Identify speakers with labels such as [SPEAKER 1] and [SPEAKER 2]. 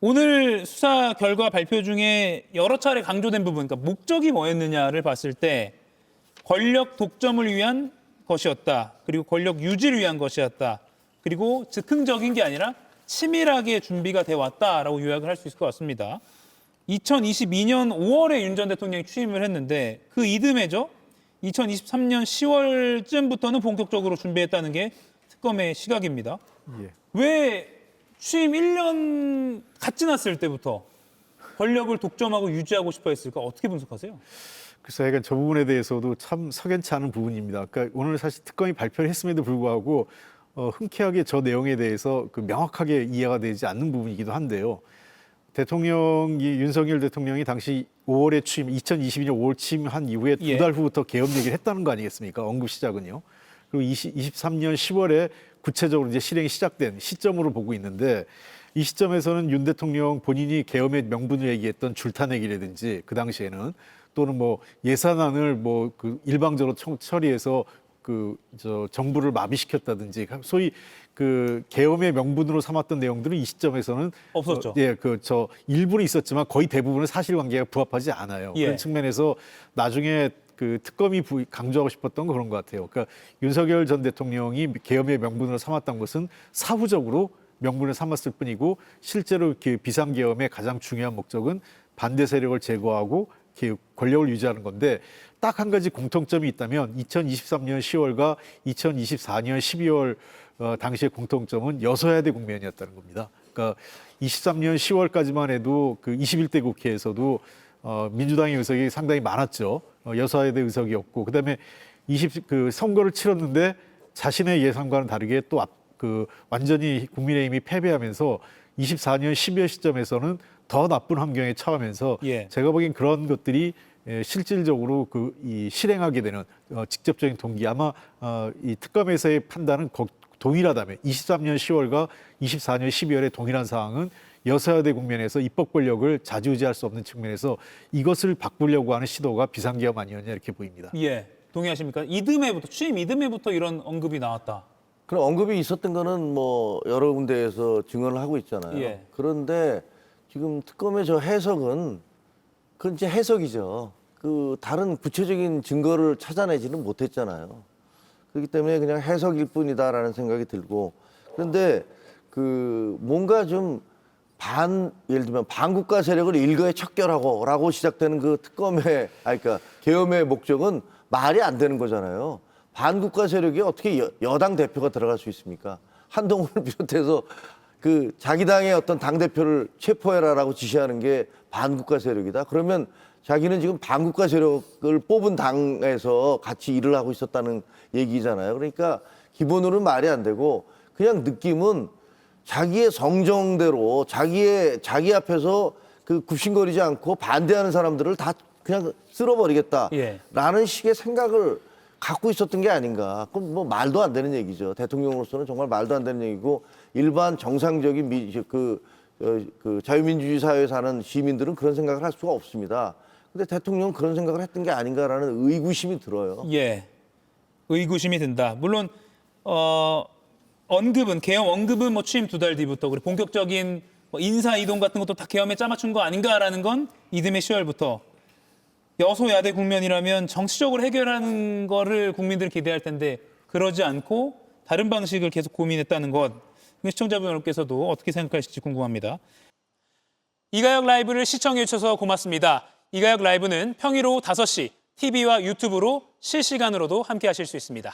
[SPEAKER 1] 오늘 수사 결과 발표 중에 여러 차례 강조된 부분, 그러니까 목적이 뭐였느냐를 봤을 때 권력 독점을 위한 것이었다. 그리고 권력 유지를 위한 것이었다. 그리고 즉흥적인 게 아니라 치밀하게 준비가 돼 왔다라고 요약을 할 수 있을 것 같습니다. 2022년 5월에 윤 전 대통령이 취임을 했는데 그 이듬해죠. 2023년 10월쯤부터는 본격적으로 준비했다는 게 특검의 시각입니다.
[SPEAKER 2] 예.
[SPEAKER 1] 왜 취임 1년 갓 지났을 때부터 권력을 독점하고 유지하고 싶어 했을까? 어떻게 분석하세요?
[SPEAKER 2] 그래서 약간 저 부분에 대해서도 참 석연치 않은 부분입니다. 그러니까 오늘 사실 특검이 발표를 했음에도 불구하고 흔쾌하게 저 내용에 대해서 명확하게 이해가 되지 않는 부분이기도 한데요. 윤석열 대통령이 당시 5월에 취임, 2022년 5월 취임한 이후에 두 달 후부터 계엄 얘기를 했다는 거 아니겠습니까? 언급 시작은요. 그리고 23년 10월에 구체적으로 이제 실행이 시작된 시점으로 보고 있는데 이 시점에서는 윤 대통령 본인이 계엄의 명분을 얘기했던 줄타내기라든지 그 당시에는 또는 뭐 예산안을 그 일방적으로 처리해서 정부를 마비시켰다든지 소위 그 계엄의 명분으로 삼았던 내용들은 이 시점에서는
[SPEAKER 1] 없었죠.
[SPEAKER 2] 일부는 있었지만 거의 대부분은 사실관계가 부합하지 않아요. 그런 측면에서 나중에 그 특검이 강조하고 싶었던 건 그런 것 같아요. 그러니까 윤석열 전 대통령이 계엄의 명분으로 삼았던 것은 사후적으로 명분을 삼았을 뿐이고 실제로 비상계엄의 가장 중요한 목적은 반대 세력을 제거하고 권력을 유지하는 건데 딱 한 가지 공통점이 있다면 2023년 10월과 2024년 12월 당시의 공통점은 여소야대 국면이었다는 겁니다. 그러니까 23년 10월까지만 해도 그 21대 국회에서도 민주당의 의석이 상당히 많았죠. 여소야대 의석이었고 그다음에 선거를 치렀는데 자신의 예상과는 다르게 또 완전히 국민의힘이 패배하면서 24년 12월 시점에서는 더 나쁜 환경에 처하면서 제가 보기엔 그런 것들이 실질적으로 이 실행하게 되는 직접적인 동기 아마 이 특검에서의 판단은 동일하다면 23년 10월과 24년 12월의 동일한 사항은 여소야대 국면에서 입법 권력을 좌지우지할 수 없는 측면에서 이것을 바꾸려고 하는 시도가 비상계엄 아니었냐 이렇게 보입니다.
[SPEAKER 1] 예, 동의하십니까? 취임 이듬해부터 이런 언급이 나왔다.
[SPEAKER 3] 그런 언급이 있었던 거는 뭐 여러 군데에서 증언을 하고 있잖아요. 그런데 지금 특검의 저 해석은 그건 이제 해석이죠. 그 다른 구체적인 증거를 찾아내지는 못했잖아요. 그렇기 때문에 그냥 해석일 뿐이다라는 생각이 들고 그런데 뭔가 좀 예를 들면 반국가 세력을 일거에 척결하고라고 시작되는 그 특검의 그러니까 계엄의 목적은 말이 안 되는 거잖아요. 반국가 세력이 어떻게 여당 대표가 들어갈 수 있습니까? 한동훈을 비롯해서 자기 당의 어떤 당대표를 체포해라라고 지시하는 게 반국가 세력이다. 그러면 자기는 지금 반국가 세력을 뽑은 당에서 같이 일을 하고 있었다는 얘기잖아요. 그러니까 기본으로는 말이 안 되고 그냥 느낌은 자기의 성정대로 자기 앞에서 굽신거리지 않고 반대하는 사람들을 다 그냥 쓸어버리겠다라는 식의 생각을 갖고 있었던 게 아닌가. 그건 뭐 말도 안 되는 얘기죠. 대통령으로서는 정말 말도 안 되는 얘기고 일반 정상적인 자유민주주의 사회에 사는 시민들은 그런 생각을 할 수가 없습니다. 근데 대통령은 그런 생각을 했던 게 아닌가라는 의구심이 들어요.
[SPEAKER 1] 예, 의구심이 든다. 물론 계엄 언급은 뭐 취임 2달 뒤부터 그리고 본격적인 인사 이동 같은 것도 다 계엄에 짜맞춘 거 아닌가라는 건 이듬해 10월부터. 여소야대 국면이라면 정치적으로 해결하는 거를 국민들은 기대할 텐데 그러지 않고 다른 방식을 계속 고민했다는 것. 시청자분 여러분께서도 어떻게 생각하실지 궁금합니다. 이가혁 라이브를 시청해 주셔서 고맙습니다. 이가혁 라이브는 평일 오후 5시 TV와 유튜브로 실시간으로도 함께 하실 수 있습니다.